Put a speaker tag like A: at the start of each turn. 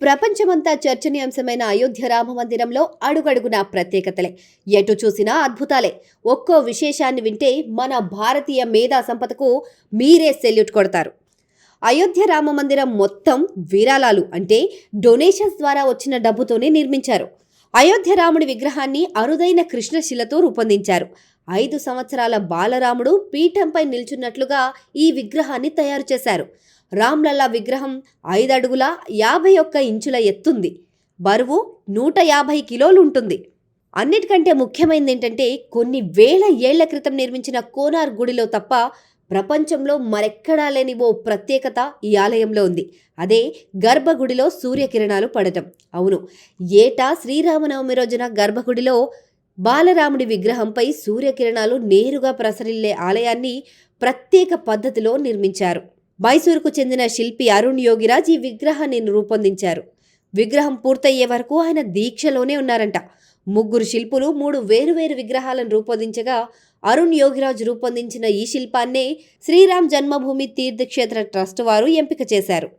A: ప్రపంచమంతా చర్చనీయాంశమైన అయోధ్య రామ మందిరంలో అడుగడుగునా ప్రత్యేకతలే. ఎటు చూసినా అద్భుతాలే. ఒక్కో విశేషాన్ని వింటే మన భారతీయ మేధా సంపదకు మీరే సెల్యూట్ కొడతారు. అయోధ్య రామ మందిరం మొత్తం విరాళాలు అంటే డొనేషన్స్ ద్వారా వచ్చిన డబ్బుతోనే నిర్మించారు. అయోధ్య రాముడి విగ్రహాన్ని అరుదైన కృష్ణశిలతో రూపొందించారు. 5 సంవత్సరాల బాలరాముడు పీఠంపై నిల్చున్నట్లుగా ఈ విగ్రహాన్ని తయారు చేశారు. రామ్లల్లా విగ్రహం 5 అడుగుల 51 ఇంచుల ఎత్తుంది. బరువు 150 కిలోలు ఉంటుంది. అన్నిటికంటే ముఖ్యమైనది ఏంటంటే కొన్ని వేల ఏళ్ల క్రితం నిర్మించిన కోనార్ గుడిలో తప్ప ప్రపంచంలో మరెక్కడా లేని ఓ ప్రత్యేకత ఈ ఆలయంలో ఉంది. అదే గర్భగుడిలో సూర్యకిరణాలు పడటం. అవును, ఏటా శ్రీరామనవమి రోజున గర్భగుడిలో బాలరాముడి విగ్రహంపై సూర్యకిరణాలు నేరుగా ప్రసరిల్లే ఆలయాన్ని ప్రత్యేక పద్ధతిలో నిర్మించారు. మైసూరుకు చెందిన శిల్పి అరుణ్ యోగిరాజ్ ఈ విగ్రహాన్ని రూపొందించారు. విగ్రహం పూర్తయ్యే వరకు ఆయన దీక్షలోనే ఉన్నారంట. 3 శిల్పులు 3 వేరువేరు విగ్రహాలను రూపొందించగా అరుణ్ యోగిరాజ్ రూపొందించిన ఈ శిల్పాన్నే శ్రీరామ్ జన్మభూమి తీర్థక్షేత్ర ట్రస్ట్ వారు ఎంపిక చేశారు.